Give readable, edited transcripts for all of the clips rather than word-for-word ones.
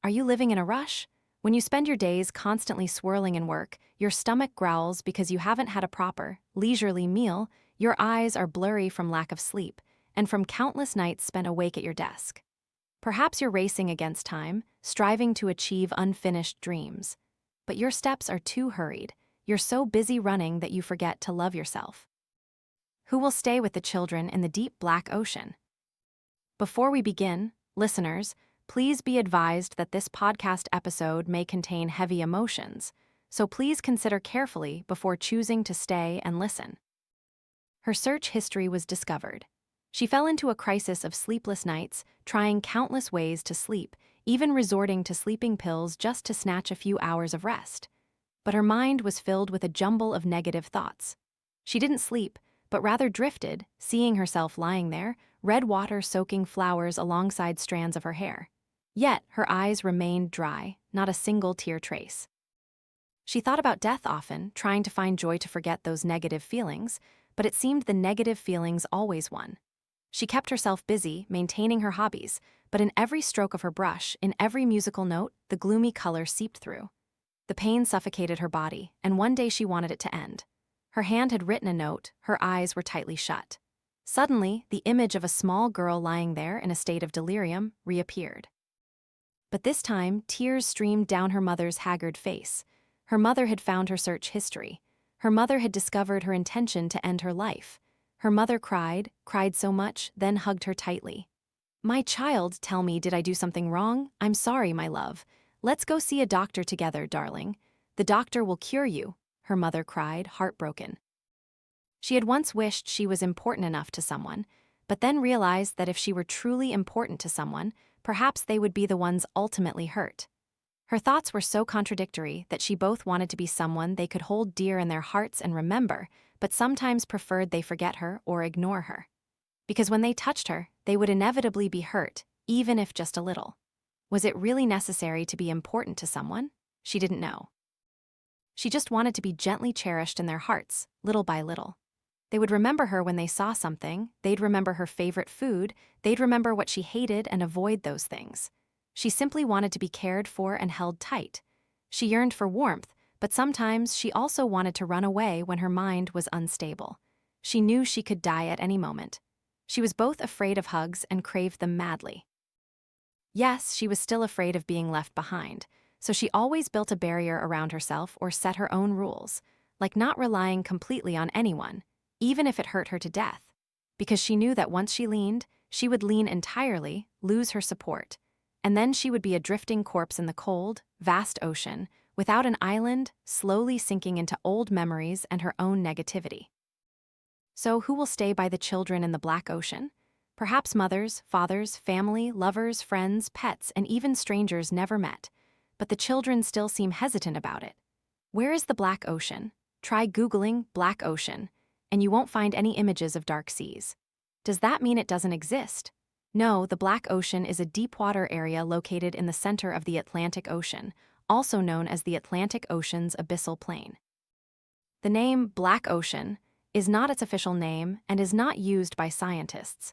Are you living in a rush? When you spend your days constantly swirling in work, your stomach growls because you haven't had a proper, leisurely meal, your eyes are blurry from lack of sleep, and from countless nights spent awake at your desk. Perhaps you're racing against time, striving to achieve unfinished dreams. But your steps are too hurried. You're so busy running that you forget to love yourself. Who will stay with the children in the deep black ocean? Before we begin, listeners, please be advised that this podcast episode may contain heavy emotions, so please consider carefully before choosing to stay and listen. Her search history was discovered. She fell into a crisis of sleepless nights, trying countless ways to sleep, even resorting to sleeping pills just to snatch a few hours of rest. But her mind was filled with a jumble of negative thoughts. She didn't sleep, but rather drifted, seeing herself lying there, red water soaking flowers alongside strands of her hair. Yet her eyes remained dry, not a single tear trace. She thought about death often, trying to find joy to forget those negative feelings, but it seemed the negative feelings always won. She kept herself busy, maintaining her hobbies, but in every stroke of her brush, in every musical note, the gloomy color seeped through. The pain suffocated her body, and one day she wanted it to end. Her hand had written a note, her eyes were tightly shut. Suddenly, the image of a small girl lying there in a state of delirium reappeared. But this time, tears streamed down her mother's haggard face. Her mother had found her search history. Her mother had discovered her intention to end her life. Her mother cried so much, then hugged her tightly. "My child, tell me, did I do something wrong? I'm sorry, my love. Let's go see a doctor together, darling. The doctor will cure you," her mother cried, heartbroken. She had once wished she was important enough to someone, but then realized that if she were truly important to someone, perhaps they would be the ones ultimately hurt. Her thoughts were so contradictory that she both wanted to be someone they could hold dear in their hearts and remember, but sometimes preferred they forget her or ignore her. Because when they touched her, they would inevitably be hurt, even if just a little. Was it really necessary to be important to someone? She didn't know. She just wanted to be gently cherished in their hearts, little by little. They would remember her when they saw something, they'd remember her favorite food, they'd remember what she hated and avoid those things. She simply wanted to be cared for and held tight. She yearned for warmth, but sometimes she also wanted to run away when her mind was unstable. She knew she could die at any moment. She was both afraid of hugs and craved them madly. Yes, she was still afraid of being left behind, so she always built a barrier around herself or set her own rules, like not relying completely on anyone, even if it hurt her to death, because she knew that once she leaned, she would lean entirely, lose her support, and then she would be a drifting corpse in the cold, vast ocean, without an island, slowly sinking into old memories and her own negativity. So who will stay by the children in the black ocean? Perhaps mothers, fathers, family, lovers, friends, pets, and even strangers never met, but the children still seem hesitant about it. Where is the black ocean? Try Googling black ocean, and you won't find any images of dark seas. Does that mean it doesn't exist? No, the Black Ocean is a deep-water area located in the center of the Atlantic Ocean, also known as the Atlantic Ocean's abyssal plain. The name Black Ocean is not its official name and is not used by scientists.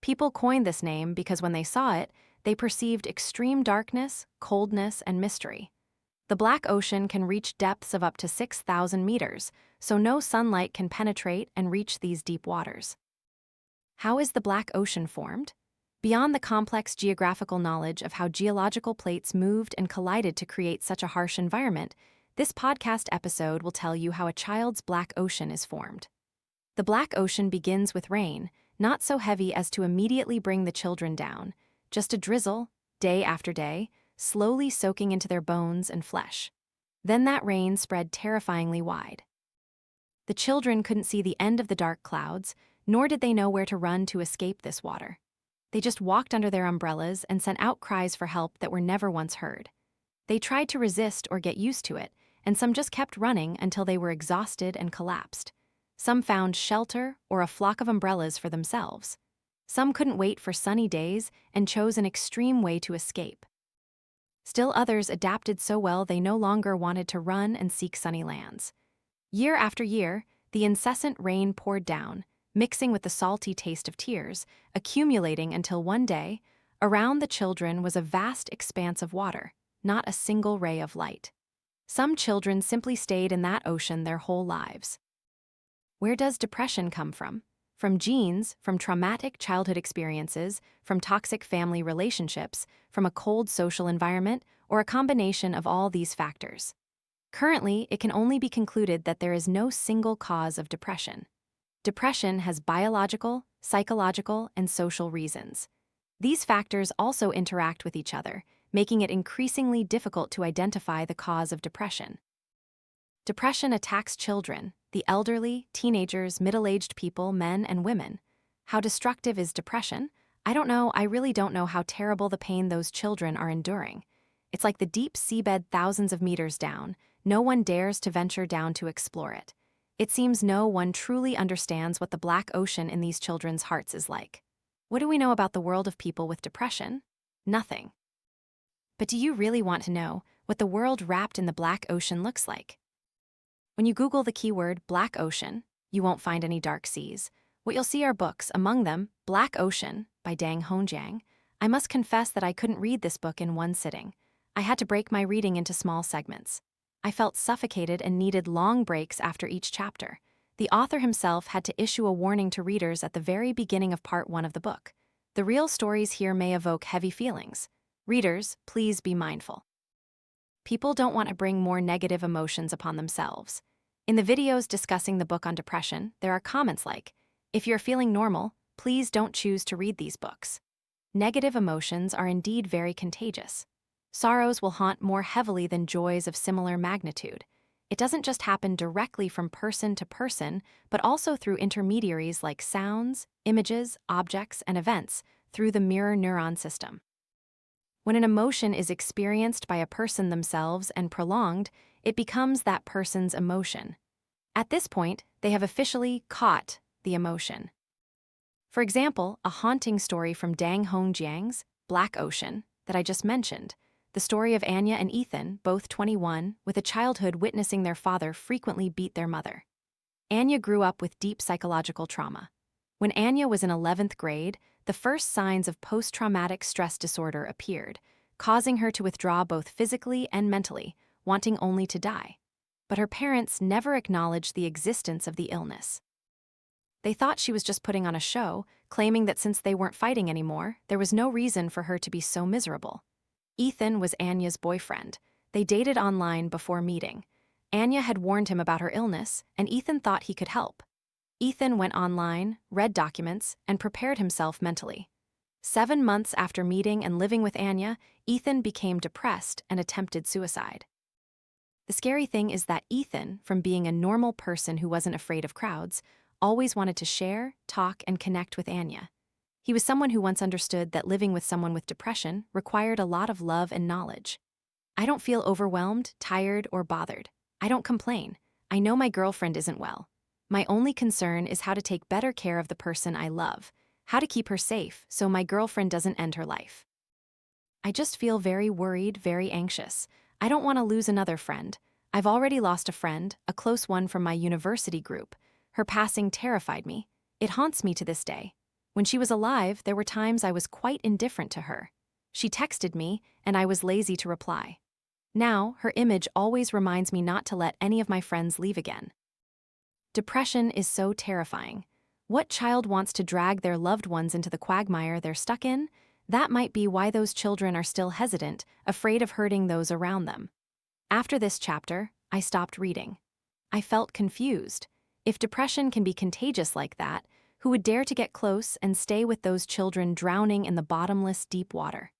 People coined this name because when they saw it, they perceived extreme darkness, coldness, and mystery. The Black Ocean can reach depths of up to 6,000 meters, so no sunlight can penetrate and reach these deep waters. How is the Black Ocean formed? Beyond the complex geographical knowledge of how geological plates moved and collided to create such a harsh environment, this podcast episode will tell you how a child's Black Ocean is formed. The Black Ocean begins with rain, not so heavy as to immediately bring the children down, just a drizzle, day after day, slowly soaking into their bones and flesh. Then that rain spread terrifyingly wide. The children couldn't see the end of the dark clouds, nor did they know where to run to escape this water. They just walked under their umbrellas and sent out cries for help that were never once heard. They tried to resist or get used to it, and some just kept running until they were exhausted and collapsed. Some found shelter or a flock of umbrellas for themselves. Some couldn't wait for sunny days and chose an extreme way to escape. Still others adapted so well they no longer wanted to run and seek sunny lands. Year after year, the incessant rain poured down, mixing with the salty taste of tears, accumulating until one day, Around the children was a vast expanse of water, not a single ray of light. Some children simply stayed in that ocean their whole lives. Where does depression come from? From genes, from traumatic childhood experiences, from toxic family relationships, from a cold social environment, or a combination of all these factors? Currently, it can only be concluded that there is no single cause of depression. Depression has biological, psychological, and social reasons. These factors also interact with each other, making it increasingly difficult to identify the cause of depression. Depression attacks children, the elderly, teenagers, middle-aged people, men, and women. How destructive is depression? I don't know. I really don't know how terrible the pain those children are enduring. It's like the deep seabed thousands of meters down. No one dares to venture down to explore it. It seems no one truly understands what the black ocean in these children's hearts is like. What do we know about the world of people with depression? Nothing. But do you really want to know what the world wrapped in the black ocean looks like? When you Google the keyword black ocean, you won't find any dark seas. What you'll see are books, among them Black Ocean by Dang Honjiang. I must confess that I couldn't read this book in one sitting. I had to break my reading into small segments. I felt suffocated and needed long breaks after each chapter. The author himself had to issue a warning to readers at the very beginning of part 1 of the book. The real stories here may evoke heavy feelings. Readers, please be mindful. People don't want to bring more negative emotions upon themselves. In the videos discussing the book on depression, there are comments like, "If you're feeling normal, please don't choose to read these books." Negative emotions are indeed very contagious. Sorrows will haunt more heavily than joys of similar magnitude. It doesn't just happen directly from person to person, but also through intermediaries like sounds, images, objects, and events, through the mirror neuron system. When an emotion is experienced by a person themselves and prolonged, it becomes that person's emotion. At this point, they have officially caught the emotion. For example, a haunting story from Dang Honjiang's Black Ocean that I just mentioned, the story of Anya and Ethan, both 21, with a childhood witnessing their father frequently beat their mother. Anya grew up with deep psychological trauma. When Anya was in 11th grade, the first signs of post-traumatic stress disorder appeared, causing her to withdraw both physically and mentally, wanting only to die. But her parents never acknowledged the existence of the illness. They thought she was just putting on a show, claiming that since they weren't fighting anymore, there was no reason for her to be so miserable. Ethan was Anya's boyfriend. They dated online before meeting. Anya had warned him about her illness, and Ethan thought he could help. Ethan went online, read documents, and prepared himself mentally. 7 months after meeting and living with Anya, Ethan became depressed and attempted suicide. The scary thing is that Ethan, from being a normal person who wasn't afraid of crowds, always wanted to share, talk, and connect with Anya. He was someone who once understood that living with someone with depression required a lot of love and knowledge. "I don't feel overwhelmed, tired, or bothered. I don't complain. I know my girlfriend isn't well. My only concern is how to take better care of the person I love, how to keep her safe so my girlfriend doesn't end her life. I just feel very worried, very anxious. I don't want to lose another friend. I've already lost a friend, a close one from my university group. Her passing terrified me. It haunts me to this day. When she was alive, there were times I was quite indifferent to her. She texted me, and I was lazy to reply. Now, her image always reminds me not to let any of my friends leave again." Depression is so terrifying. What child wants to drag their loved ones into the quagmire they're stuck in? That might be why those children are still hesitant, afraid of hurting those around them. After this chapter, I stopped reading. I felt confused. If depression can be contagious like that, who would dare to get close and stay with those children drowning in the bottomless deep water?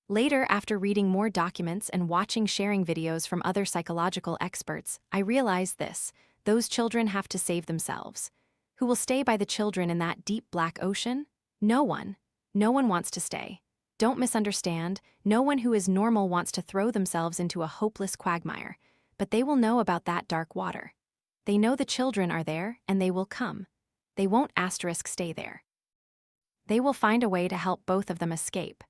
Later, after reading more documents and watching sharing videos from other psychological experts, I realized this: those children have to save themselves. Who will stay by the children in that deep black ocean? No one. No one wants to stay. Don't misunderstand, no one who is normal wants to throw themselves into a hopeless quagmire, but they will know about that dark water. They know the children are there, and they will come. They won't stay there. They will find a way to help both of them escape.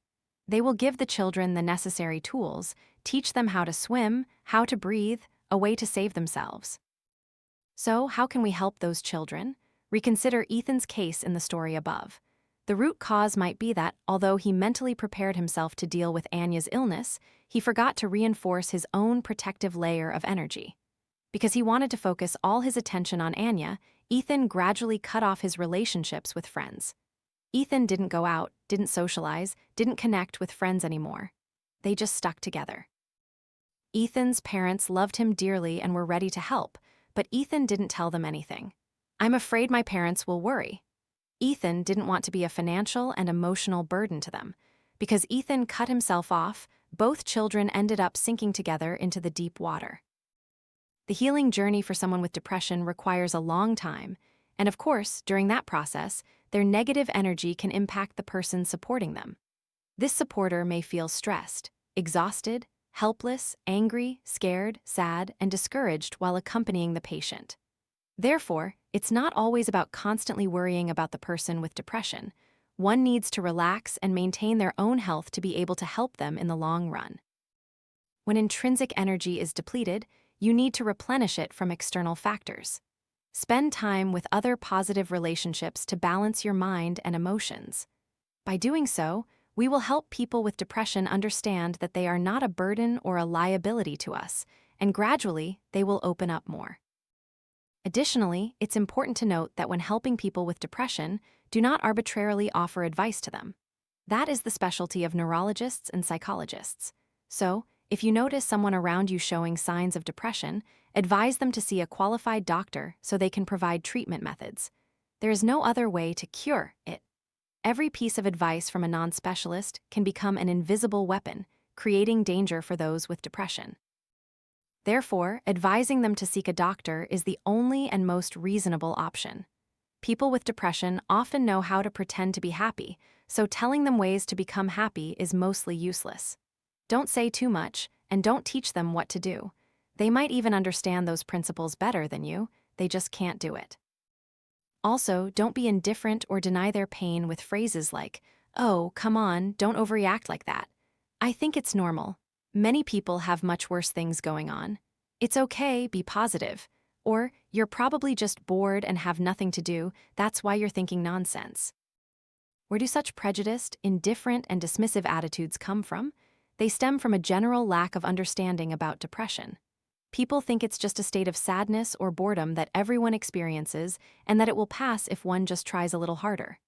They will give the children the necessary tools, teach them how to swim, how to breathe, a way to save themselves. So, how can we help those children? Reconsider Ethan's case in the story above. The root cause might be that, although he mentally prepared himself to deal with Anya's illness, he forgot to reinforce his own protective layer of energy. Because he wanted to focus all his attention on Anya, Ethan gradually cut off his relationships with friends. Ethan didn't go out, didn't socialize, didn't connect with friends anymore. They just stuck together. Ethan's parents loved him dearly and were ready to help, but Ethan didn't tell them anything. "I'm afraid my parents will worry." Ethan didn't want to be a financial and emotional burden to them. Because Ethan cut himself off, both children ended up sinking together into the deep water. The healing journey for someone with depression requires a long time, and of course, during that process, their negative energy can impact the person supporting them. This supporter may feel stressed, exhausted, helpless, angry, scared, sad, and discouraged while accompanying the patient. Therefore, it's not always about constantly worrying about the person with depression. One needs to relax and maintain their own health to be able to help them in the long run. When intrinsic energy is depleted, you need to replenish it from external factors. Spend time with other positive relationships to balance your mind and emotions. By doing so, we will help people with depression understand that they are not a burden or a liability to us, and gradually, they will open up more. Additionally, it's important to note that when helping people with depression, do not arbitrarily offer advice to them. That is the specialty of neurologists and psychologists. So, if you notice someone around you showing signs of depression, advise them to see a qualified doctor so they can provide treatment methods. There is no other way to cure it. Every piece of advice from a non-specialist can become an invisible weapon, creating danger for those with depression. Therefore, advising them to seek a doctor is the only and most reasonable option. People with depression often know how to pretend to be happy, so telling them ways to become happy is mostly useless. Don't say too much, and don't teach them what to do. They might even understand those principles better than you, they just can't do it. Also, don't be indifferent or deny their pain with phrases like, "Oh, come on, don't overreact like that. I think it's normal. Many people have much worse things going on. It's okay, be positive." Or, "You're probably just bored and have nothing to do, that's why you're thinking nonsense." Where do such prejudiced, indifferent, and dismissive attitudes come from? They stem from a general lack of understanding about depression. People think it's just a state of sadness or boredom that everyone experiences and that it will pass if one just tries a little harder.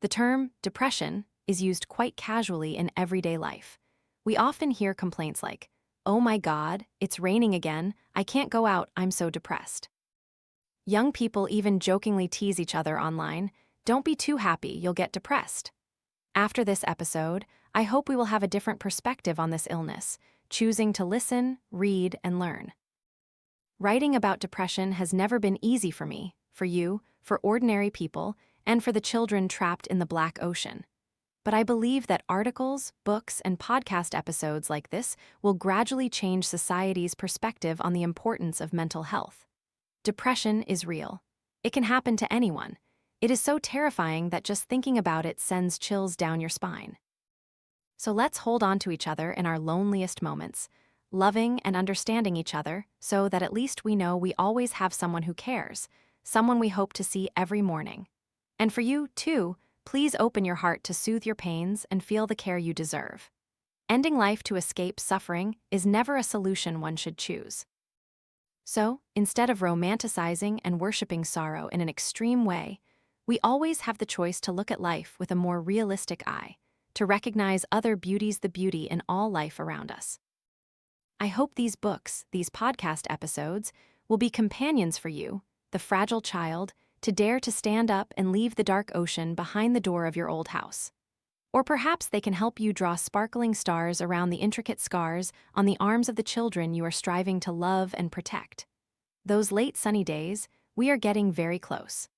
The term depression is used quite casually in everyday life. We often hear complaints like, "Oh my God, it's raining again, I can't go out, I'm so depressed." Young people even jokingly tease each other online, "Don't be too happy, you'll get depressed." After this episode, I hope we will have a different perspective on this illness, choosing to listen, read, and learn. Writing about depression has never been easy for me, for you, for ordinary people, and for the children trapped in the Black Ocean. But I believe that articles, books, and podcast episodes like this will gradually change society's perspective on the importance of mental health. Depression is real. It can happen to anyone. It is so terrifying that just thinking about it sends chills down your spine. So let's hold on to each other in our loneliest moments, loving and understanding each other so that at least we know we always have someone who cares, someone we hope to see every morning. And for you, too, please open your heart to soothe your pains and feel the care you deserve. Ending life to escape suffering is never a solution one should choose. So, instead of romanticizing and worshiping sorrow in an extreme way, we always have the choice to look at life with a more realistic eye, to recognize other beauties, the beauty in all life around us. I hope these books, these podcast episodes, will be companions for you, the fragile child, to dare to stand up and leave the dark ocean behind the door of your old house. Or perhaps they can help you draw sparkling stars around the intricate scars on the arms of the children you are striving to love and protect. Those late sunny days, we are getting very close.